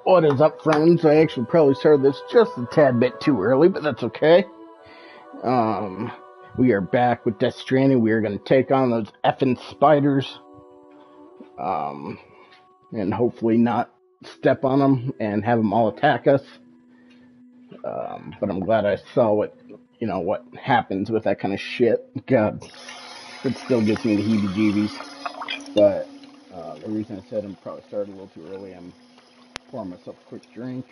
What is up, friends? I actually probably started this just a tad bit too early, but that's okay. We are back with Death Stranding. We are going to take on those effing spiders, and hopefully not step on them and have them all attack us. But I'm glad I saw what happens with that kind of shit. God, it still gives me the heebie-jeebies. But the reason I said I'm probably started a little too early, I'm pouring myself a quick drink.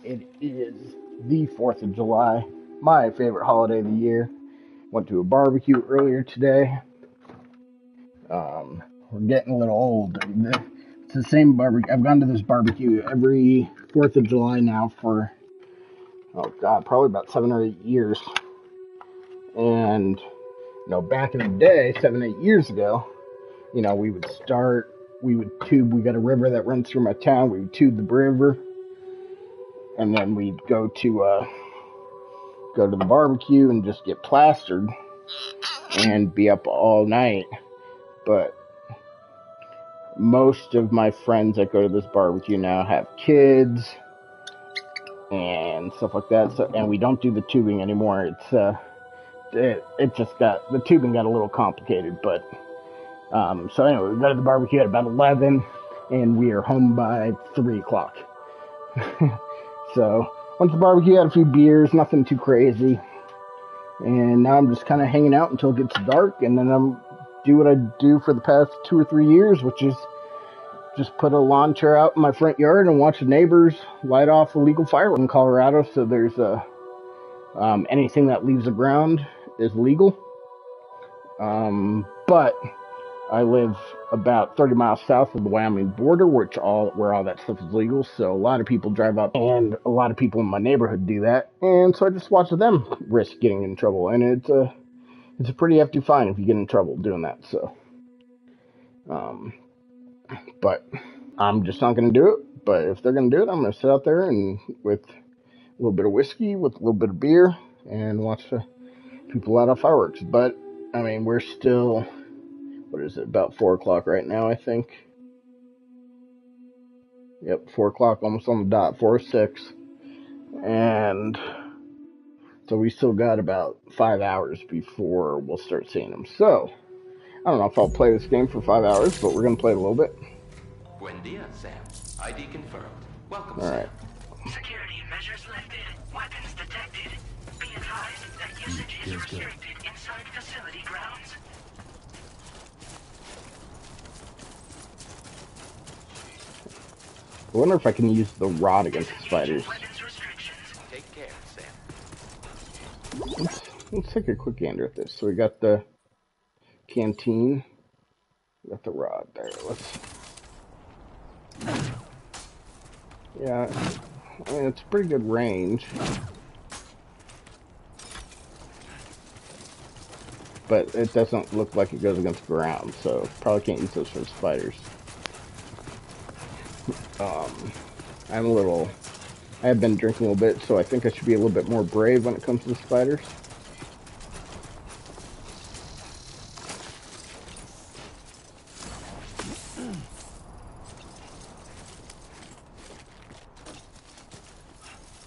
It is the 4th of July, my favorite holiday of the year. Went to a barbecue earlier today. We're getting a little old. It's the same barbecue. I've gone to this barbecue every 4th of July now for, oh God, probably about 7 or 8 years. And, back in the day, 7, 8 years ago, we would tube, we got a river that runs through my town, we would tube the river, and then we'd go to the barbecue and just get plastered and be up all night. But most of my friends that go to this barbecue now have kids and stuff like that, and we don't do the tubing anymore. It just got, the tubing got a little complicated, but so anyway, we go to the barbecue at about 11 and we are home by 3 o'clock. So went to the barbecue, had a few beers, nothing too crazy. And now I'm just kind of hanging out until it gets dark, and then I'm do what I do for the past 2 or 3 years, which is just put a lawn chair out in my front yard and watch the neighbors light off illegal fireworks in Colorado. So there's anything that leaves the ground is legal. But I live about 30 miles south of the Wyoming border, where all that stuff is legal. So a lot of people drive up, and a lot of people in my neighborhood do that. And so I just watch them risk getting in trouble. And it's a pretty hefty fine if you get in trouble doing that. So, but I'm just not going to do it. But if they're going to do it, I'm going to sit out there and with a little bit of whiskey, with a little bit of beer, and watch people light off fireworks. But I mean, we're still, what is it, about 4 o'clock right now, I think. Yep, 4 o'clock, almost on the dot, 4:06. And so we still got about 5 hours before we'll start seeing them. So, I don't know if I'll play this game for 5 hours, but we're going to play it a little bit. Buen dia, Sam. ID confirmed. Welcome, All right. Sam. Security measures lifted. Weapons detected. Be advised that usage is restricted inside facility grounds. I wonder if I can use the rod against the spiders. Take care, Sam. Let's take a quick gander at this. So we got the canteen. We got the rod there. Yeah, I mean, it's a pretty good range. But it doesn't look like it goes against the ground, so probably can't use those for spiders. I have been drinking a little bit, so I think I should be a little bit more brave when it comes to the spiders.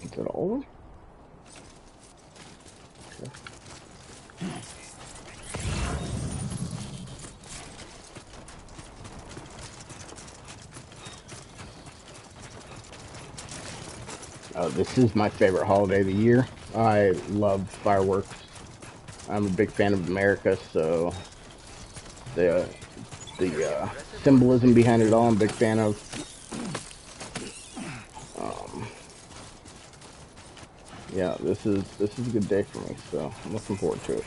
Is that all of them? Okay. This is my favorite holiday of the year. I love fireworks. I'm a big fan of America, so the symbolism behind it all, I'm a big fan of. Yeah, this is a good day for me, so I'm looking forward to it.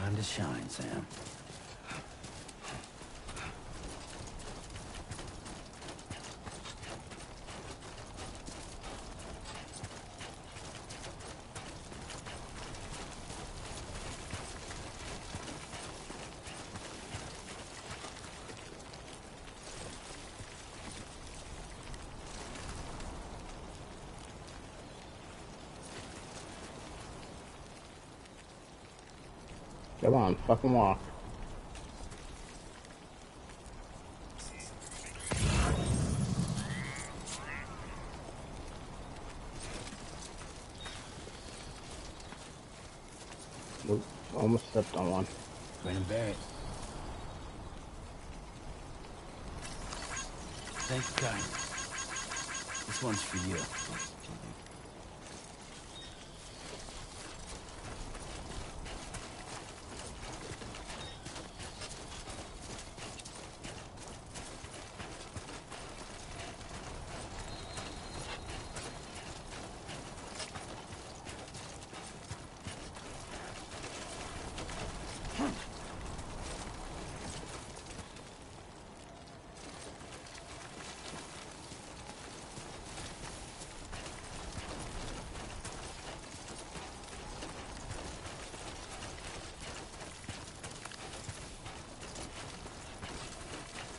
Time to shine, Sam. Come on, fucking walk. Nope, almost stepped on one. Grin and bear it. Thanks, guys. This one's for you.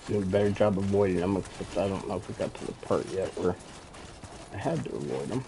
Doing a better job avoiding them, except I don't know if we got to the part yet where I had to avoid them.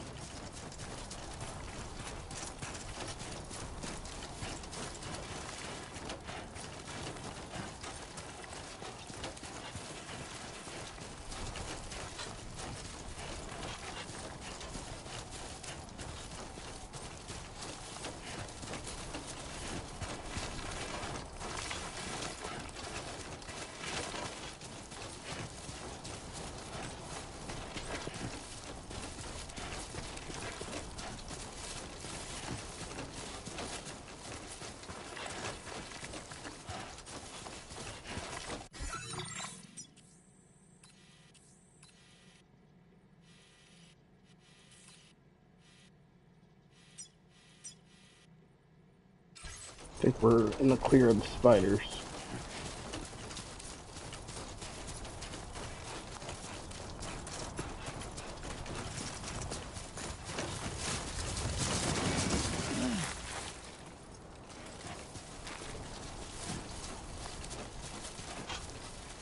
I think we're in the clear of the spiders.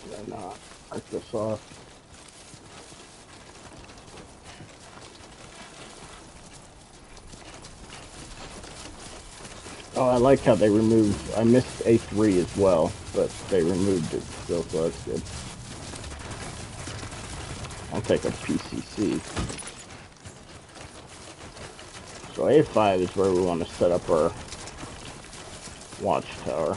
Did I not mark this off? Oh, I like how they removed, I missed A3 as well, but they removed it still, so that's good. I'll take a PCC. So A5 is where we want to set up our watchtower.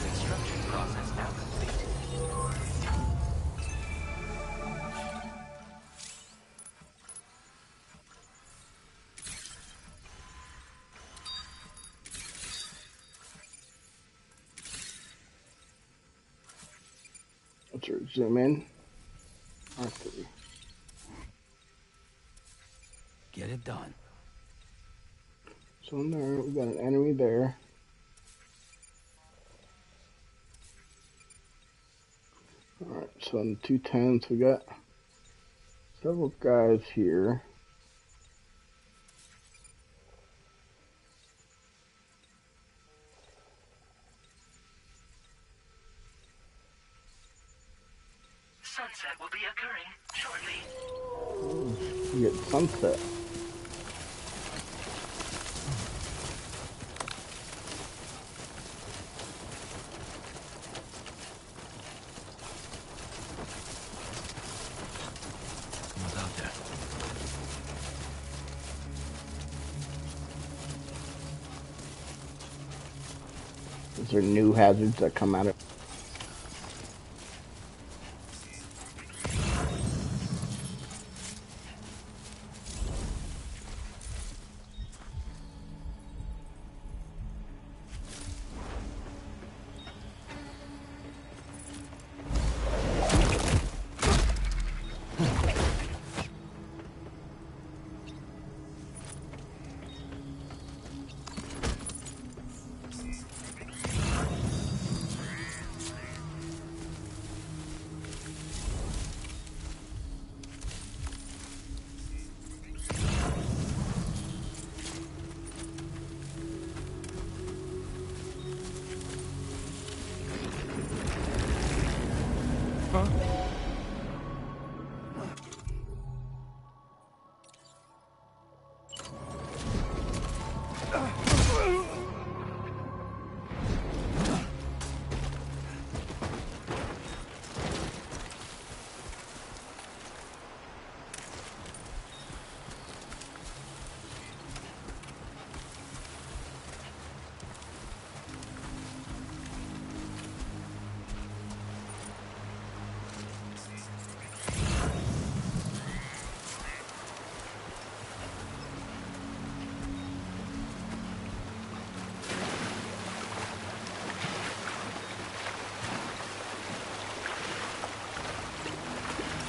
Extraction process now complete. Let's zoom in. R3. Get it done. So in there, we got an enemy there. Alright, so in the 210s, we got several guys here. You get sunset. What's out there? These are new hazards that come out of.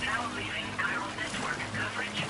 Now leaving chiral network coverage.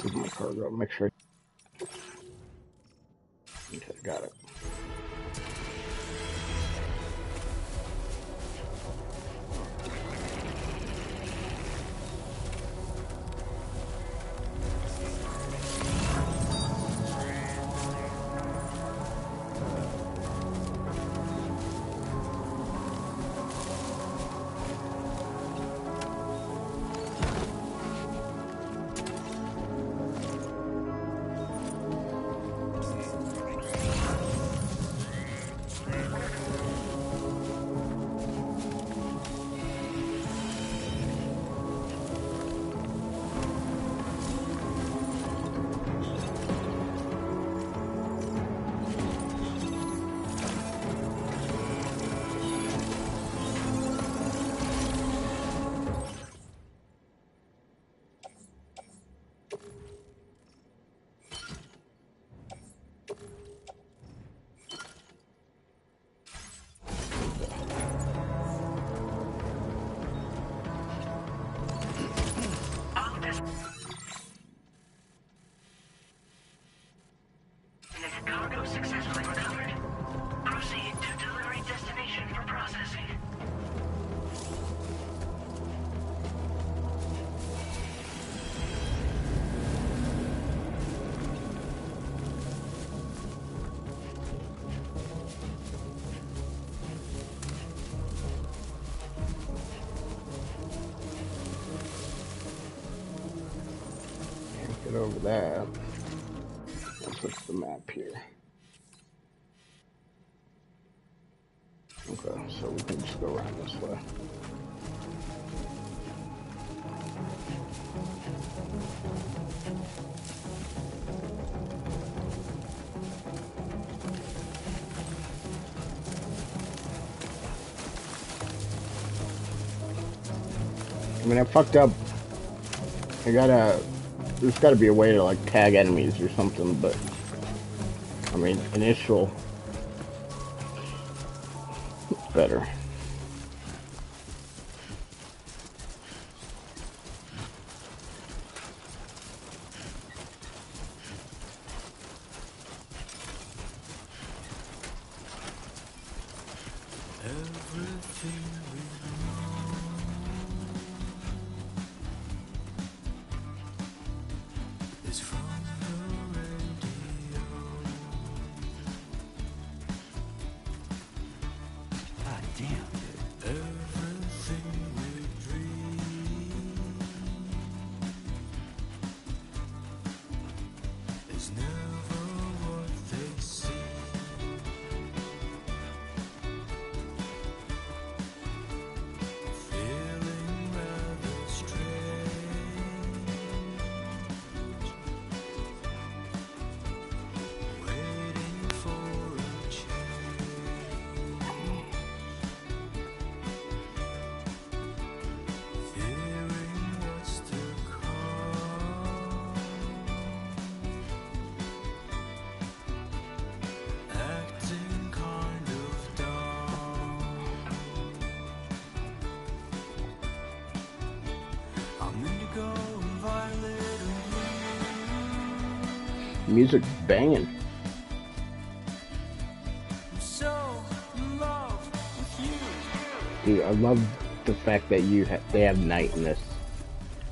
This is my cargo. Make sure. Okay, got it. Get over that. Let's switch the map here. Okay, so we can just go around this way. I mean, I fucked up. There's gotta be a way to, like, tag enemies or something, but, I mean, initial, better. Everything we know is from the radio. God damn, dude. Everything we dream is never what they seem. Feeling rather strange, waiting for a change, fearing what's to come, acting kind of dumb. I'm indigo and violet and blue. Music's banging. I'm so in love with you. Dude, I love the fact that they have night in this.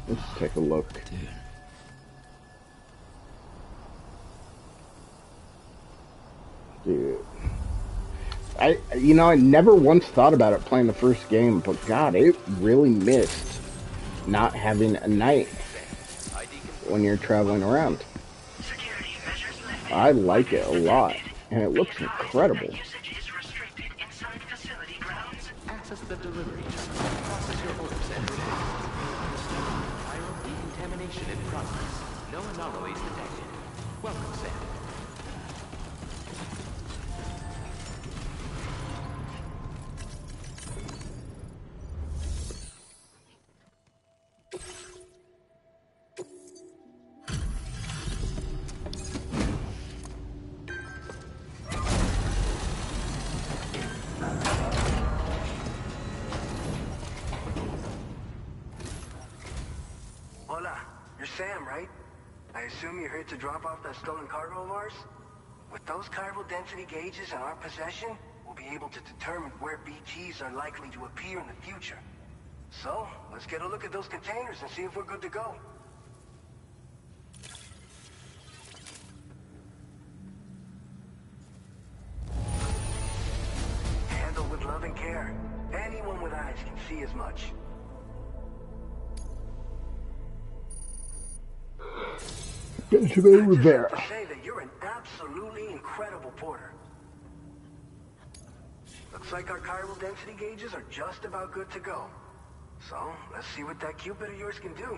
Let's take a look. Dude. Dude. I never once thought about it playing the first game, but God, it really missed not having a night when you're traveling around. Security measures lifted. I like it a lot, and it looks incredible. Usage is restricted inside facility grounds. Access the delivery terminal. Process your orders and viral decontamination in progress. No anomalies detected. Welcome, Sam. Hola, you're Sam, right? I assume you're here to drop off that stolen cargo of ours? With those chiral density gauges in our possession, we'll be able to determine where BGs are likely to appear in the future. So, let's get a look at those containers and see if we're good to go. Handle with love and care. Anyone with eyes can see as much. Get you over there. I just have to say that you're an absolutely incredible porter. Looks like our chiral density gauges are just about good to go. So, let's see what that Cupid of yours can do.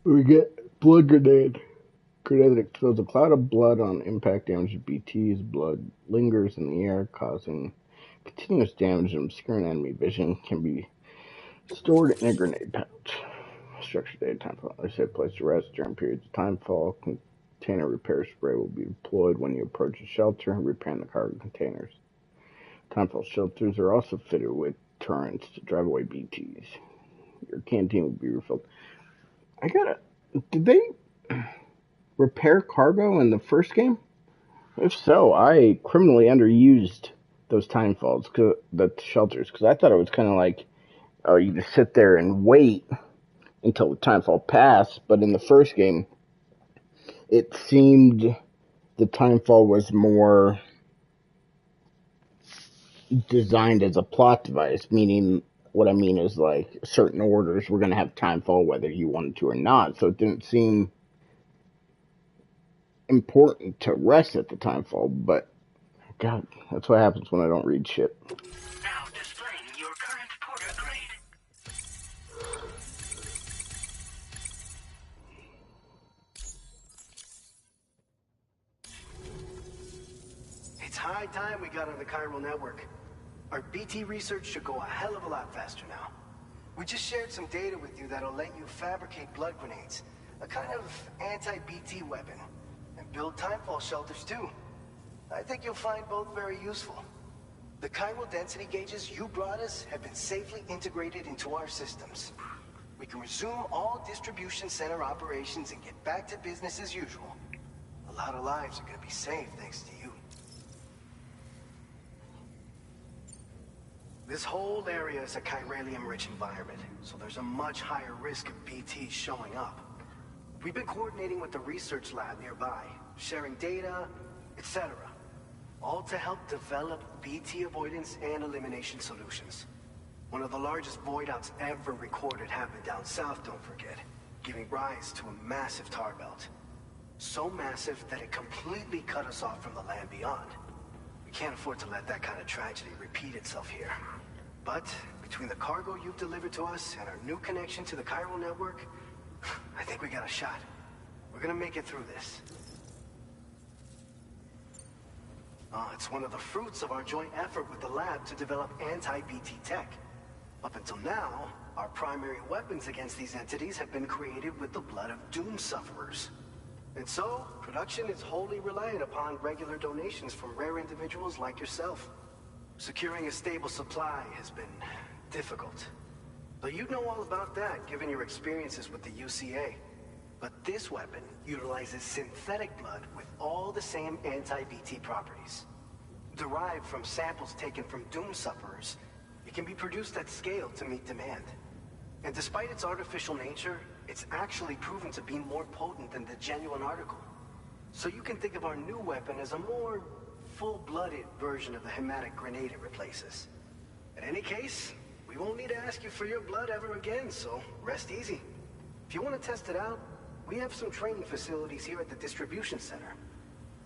We get blood grenade. Grenade that explodes a cloud of blood on impact damage to BT's. Blood lingers in the air, causing continuous damage and obscuring enemy vision. Can be stored in a grenade pouch. Structure data time fall. They say place to rest during periods of time fall. container repair spray will be deployed when you approach a shelter, repairing the cargo containers. Timefall shelters are also fitted with turrets to drive away BTs. Your canteen will be refilled. Did they repair cargo in the first game? If so, I criminally underused those timefalls, the shelters, because I thought it was kind of like, oh, you just sit there and wait until the timefall passed. But in the first game, it seemed the timefall was more designed as a plot device, meaning what I mean is like certain orders were going to have timefall whether you wanted to or not. So it didn't seem important to rest at the timefall, but God, that's what happens when I don't read shit. Now displaying your current porter grade. It's high time we got on the chiral network. Our BT research should go a hell of a lot faster now. We just shared some data with you that'll let you fabricate blood grenades, a kind of anti-BT weapon, and build timefall shelters too. I think you'll find both very useful. The chiral density gauges you brought us have been safely integrated into our systems. We can resume all distribution center operations and get back to business as usual. A lot of lives are gonna be saved thanks to you. This whole area is a chiralium-rich environment, so there's a much higher risk of BTs showing up. We've been coordinating with the research lab nearby, sharing data, etc. All to help develop BT avoidance and elimination solutions. One of the largest void outs ever recorded happened down south, don't forget, giving rise to a massive tar belt. So massive that it completely cut us off from the land beyond. We can't afford to let that kind of tragedy repeat itself here. But between the cargo you've delivered to us and our new connection to the chiral network, I think we got a shot. We're gonna make it through this. It's one of the fruits of our joint effort with the lab to develop anti-BT tech. Up until now, our primary weapons against these entities have been created with the blood of doom sufferers. And so, production is wholly reliant upon regular donations from rare individuals like yourself. Securing a stable supply has been difficult. But you know all about that, given your experiences with the UCA. But this weapon utilizes synthetic blood with all the same anti-BT properties. Derived from samples taken from doom sufferers, it can be produced at scale to meet demand. And despite its artificial nature, it's actually proven to be more potent than the genuine article. So you can think of our new weapon as a more full-blooded version of the hematic grenade it replaces. In any case, we won't need to ask you for your blood ever again, so rest easy. If you want to test it out, we have some training facilities here at the distribution center.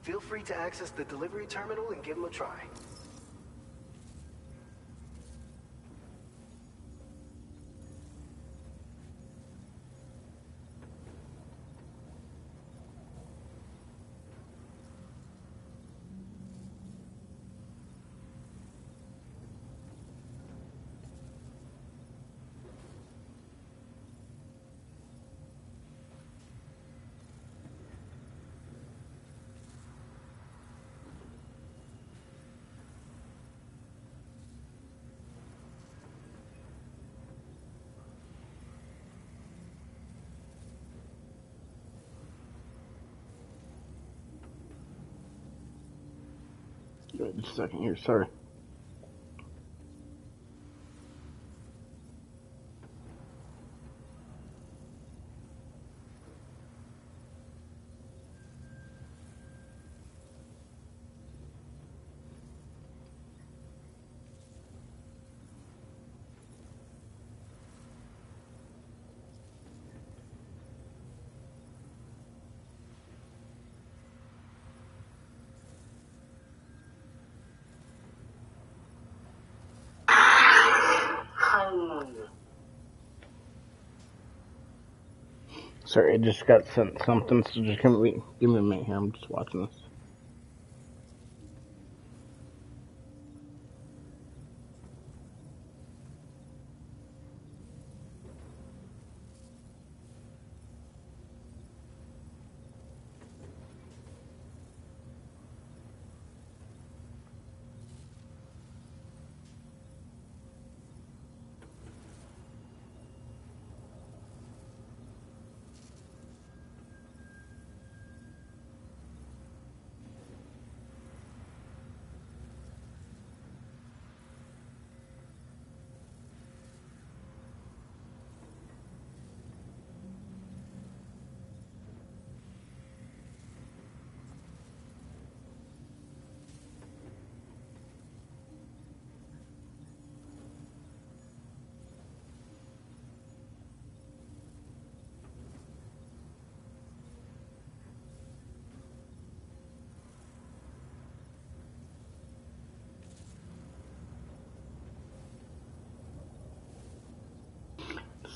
Feel free to access the delivery terminal and give them a try. Wait just a second here, sorry. Sorry, I just got sent something, so just give me a minute here. I'm just watching this.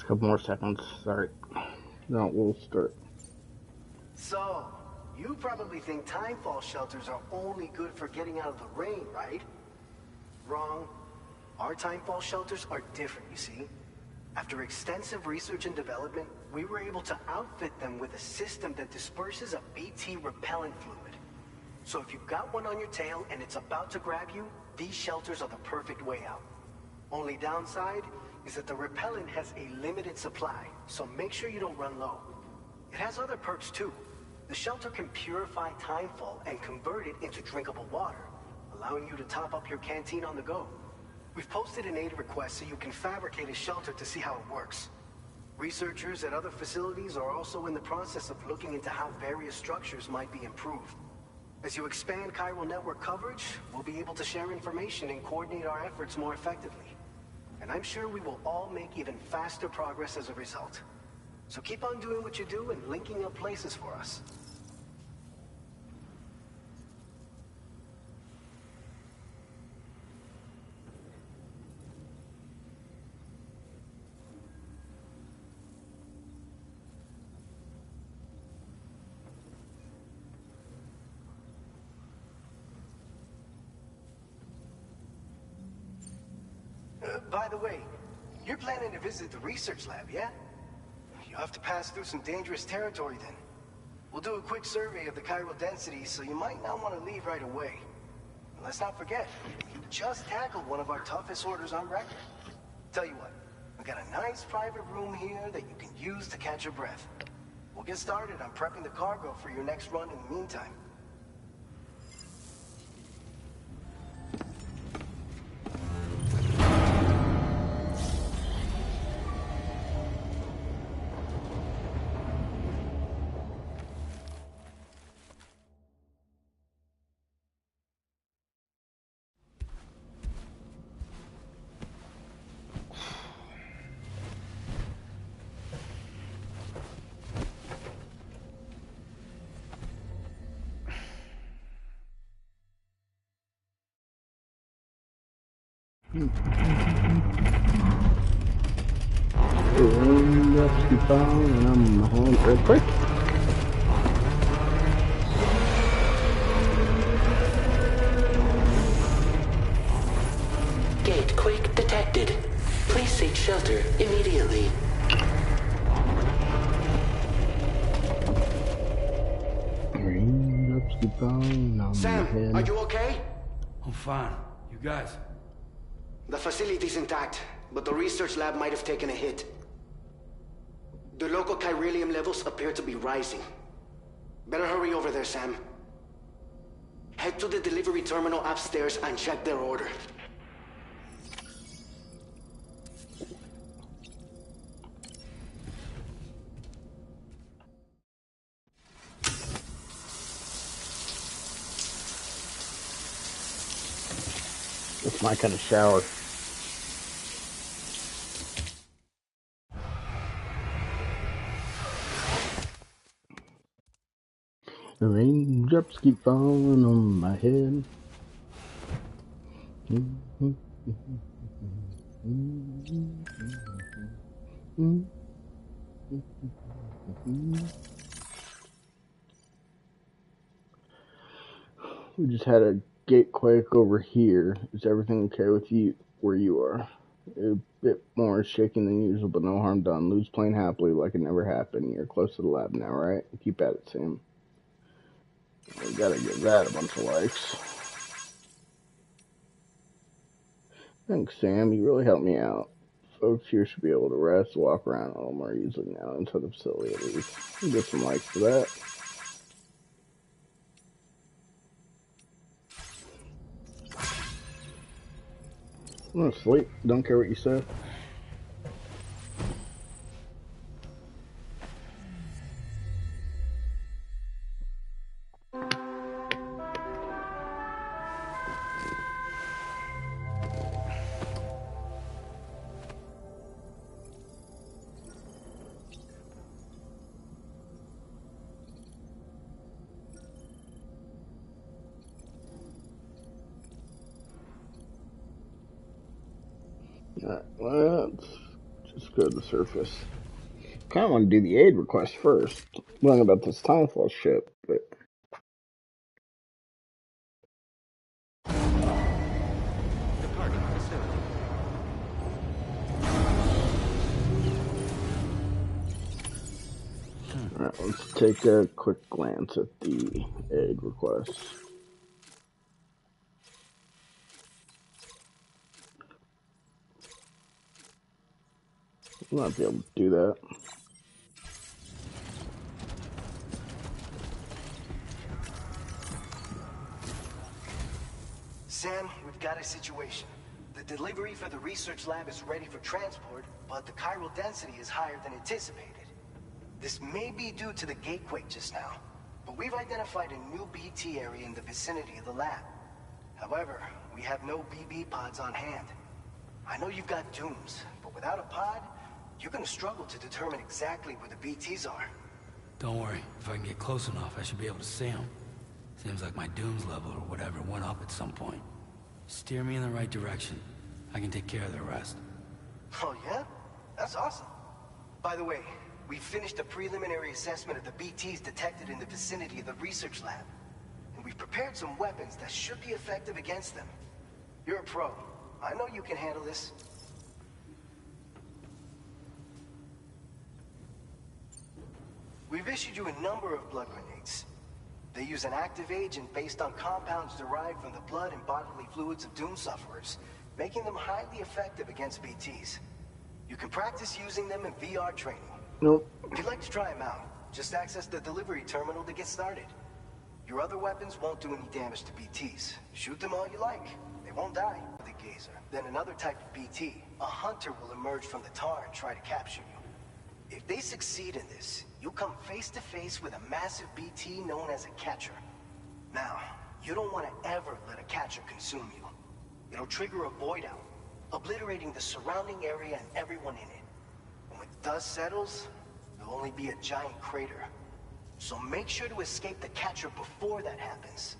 Couple more seconds. Sorry. No, we'll start. So, you probably think timefall shelters are only good for getting out of the rain, right? Wrong. Our timefall shelters are different, you see. After extensive research and development, we were able to outfit them with a system that disperses a BT repellent fluid. So if you've got one on your tail and it's about to grab you, these shelters are the perfect way out. Only downside is that the repellent has a limited supply, so make sure you don't run low. It has other perks too. The shelter can purify timefall and convert it into drinkable water, allowing you to top up your canteen on the go. We've posted an aid request so you can fabricate a shelter to see how it works. Researchers at other facilities are also in the process of looking into how various structures might be improved. As you expand chiral network coverage, we'll be able to share information and coordinate our efforts more effectively. And I'm sure we will all make even faster progress as a result. So keep on doing what you do and linking up places for us. By the way, you're planning to visit the research lab, yeah? You'll have to pass through some dangerous territory then. We'll do a quick survey of the chiral density, so you might not want to leave right away. And let's not forget, you just tackled one of our toughest orders on record. Tell you what, we got a nice private room here that you can use to catch your breath. We'll get started on prepping the cargo for your next run in the meantime. Let's keep on, and I'm home real quick. Gate quake detected. Please seek shelter immediately. Let's keep on, I'm Sam, are you okay? I'm fine. You guys? The facility's intact, but the research lab might have taken a hit. The local chiralium levels appear to be rising. Better hurry over there, Sam. Head to the delivery terminal upstairs and check their order. It's my kind of shower. The raindrops keep falling on my head. We just had a gate quake over here. Is everything okay with you where you are? A bit more shaking than usual, but no harm done. Lou's playing happily like it never happened. You're close to the lab now, right? Keep at it, Sam. We gotta give that a bunch of likes. Thanks, Sam. You really helped me out. Folks here should be able to rest, walk around a little more easily now inside the facility at least. You get some likes for that. I'm gonna sleep. Don't care what you say. Alright, let's Let's go to the surface. Kind of want to do the aid request first. Learn about this timefall ship, but Departing facility. alright, let's take a quick glance at the aid request. We'll not be able to do that. Sam, we've got a situation. The delivery for the research lab is ready for transport, but the chiral density is higher than anticipated. This may be due to the gatequake just now, but we've identified a new BT area in the vicinity of the lab. However, we have no BB pods on hand. I know you've got dooms, but without a pod, you're gonna struggle to determine exactly where the BTs are. Don't worry. If I can get close enough, I should be able to see them. Seems like my dooms level or whatever went up at some point. Steer me in the right direction. I can take care of the rest. Oh yeah? That's awesome. By the way, we finished a preliminary assessment of the BTs detected in the vicinity of the research lab. And we've prepared some weapons that should be effective against them. You're a pro. I know you can handle this. We've issued you a number of blood grenades. They use an active agent based on compounds derived from the blood and bodily fluids of Doom sufferers, making them highly effective against BTs. You can practice using them in VR training. Nope. If you'd like to try them out, just access the delivery terminal to get started. Your other weapons won't do any damage to BTs. Shoot them all you like. They won't die. The gazer. Then another type of BT, a hunter, will emerge from the tar and try to capture you. If they succeed in this, you'll come face to face with a massive BT known as a catcher. Now, you don't want to ever let a catcher consume you. It'll trigger a void out, obliterating the surrounding area and everyone in it. And when dust settles, there'll only be a giant crater. So make sure to escape the catcher before that happens,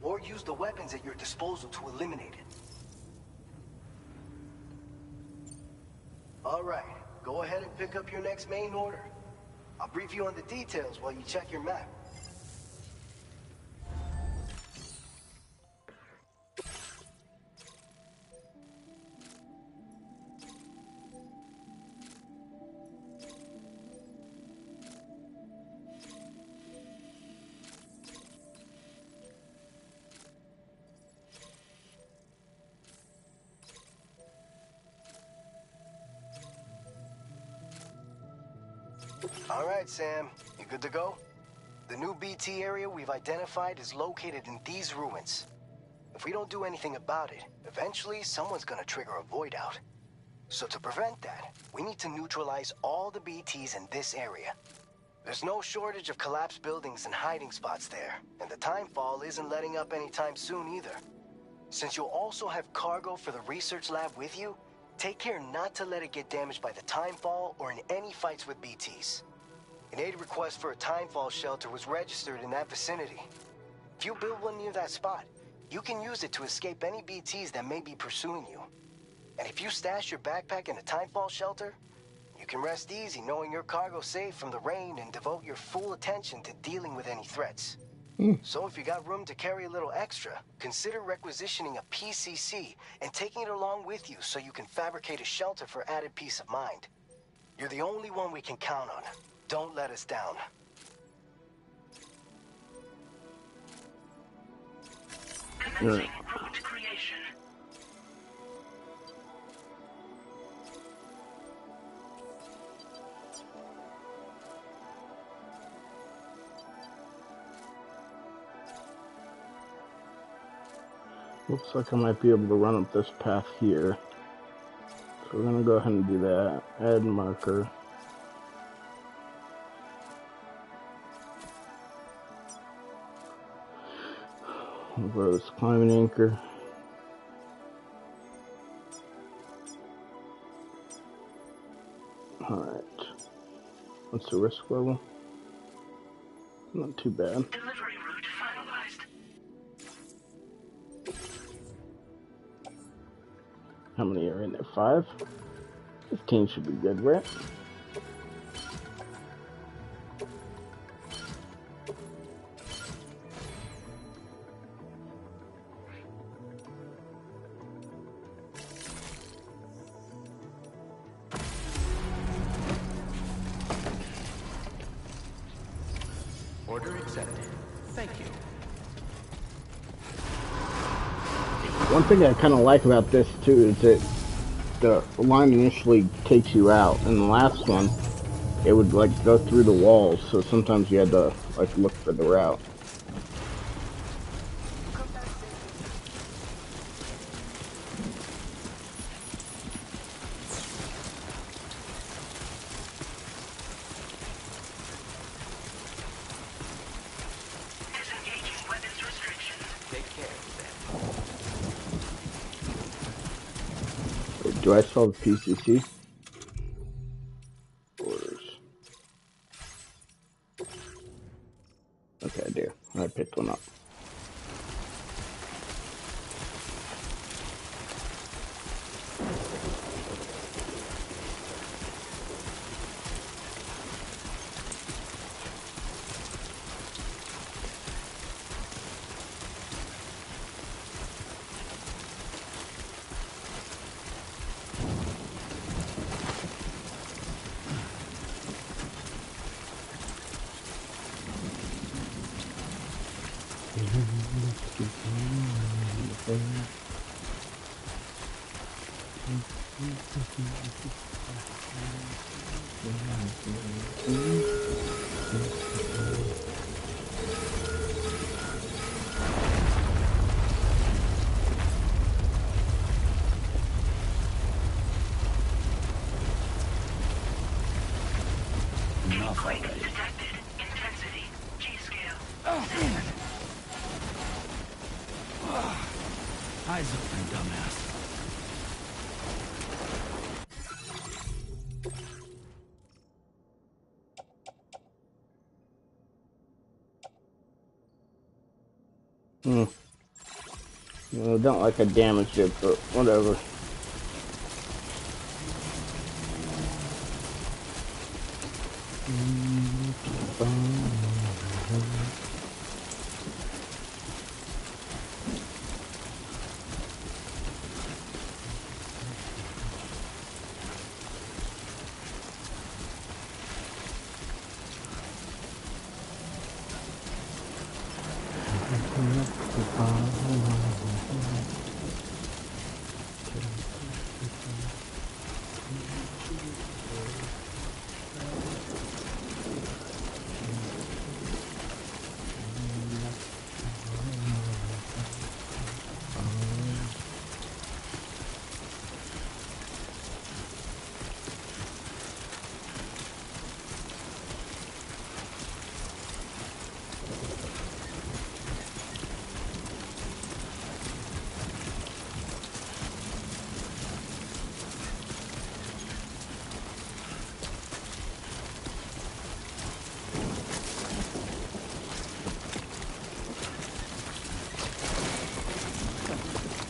or use the weapons at your disposal to eliminate it. All right, go ahead and pick up your next main order. I'll brief you on the details while you check your map. All right, Sam. You good to go? The new BT area we've identified is located in these ruins. If we don't do anything about it, eventually someone's gonna trigger a void out. So to prevent that, we need to neutralize all the BTs in this area. There's no shortage of collapsed buildings and hiding spots there, and the timefall isn't letting up anytime soon either. Since you'll also have cargo for the research lab with you, take care not to let it get damaged by the timefall or in any fights with BTs. An aid request for a timefall shelter was registered in that vicinity. If you build one near that spot, you can use it to escape any BTs that may be pursuing you. And if you stash your backpack in a timefall shelter, you can rest easy knowing your cargo's safe from the rain and devote your full attention to dealing with any threats. So if you got room to carry a little extra, consider requisitioning a PCC and taking it along with you so you can fabricate a shelter for added peace of mind. You're the only one we can count on. Don't let us down. Commencing route creation. Looks like I might be able to run up this path here. So we're gonna go ahead and do that. Add marker. We'll go to this climbing anchor. Alright. What's the risk level? Not too bad. Delivery route finalized. How many are in there? 5? 15 should be good, right? Order accepted. Thank you. One thing I kind of like about this too is that the line initially takes you out. In the last one, it would like go through the walls, so sometimes you had to like look for the route. Disengaging weapons restrictions. Take care, Sam. Wait, do I still have PCC? Orders. Okay, I do. I picked one up. Enough Quake already. detected. Intensity. G-scale. Eyes open, dumbass. Hmm. I don't like I damaged it, but whatever.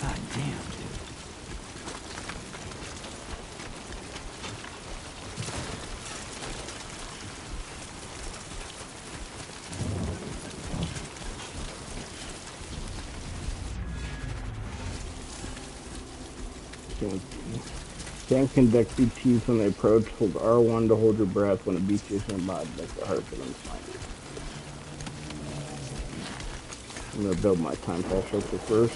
God damn, dude. Can't conduct BTs when they approach. Hold R1 to hold your breath when a BT is nearby. Make it hard for them to find you. I'm gonna build my time pulse filter first.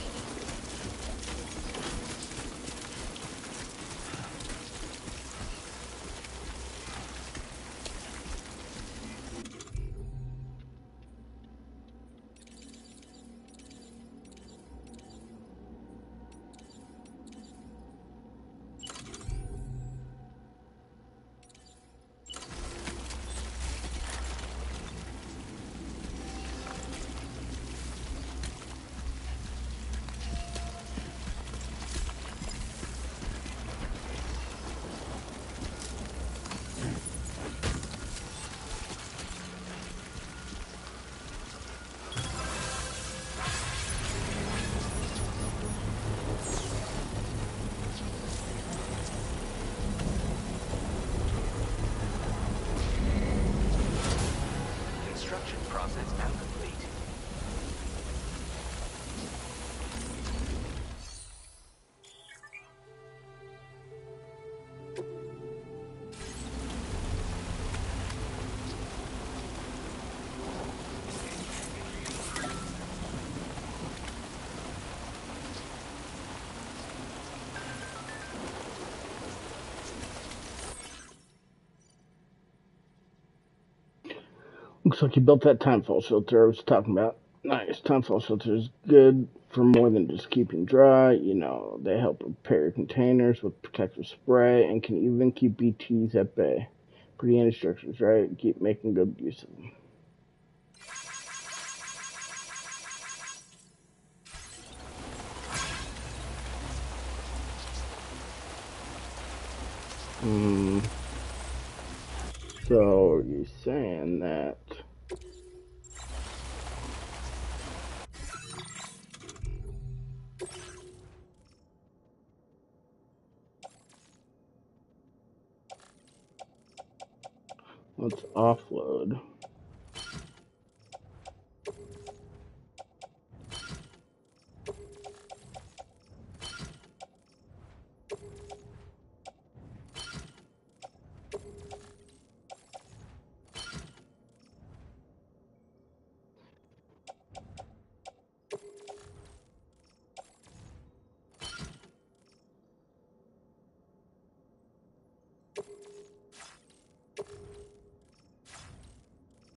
Looks like you built that timefall shelter I was talking about. Nice. Timefall shelter is good for more than just keeping dry. You know, they help repair containers with protective spray and can even keep BTs at bay. Pretty handy structures, right? Keep making good use of them. So, are you saying that... Let's offload.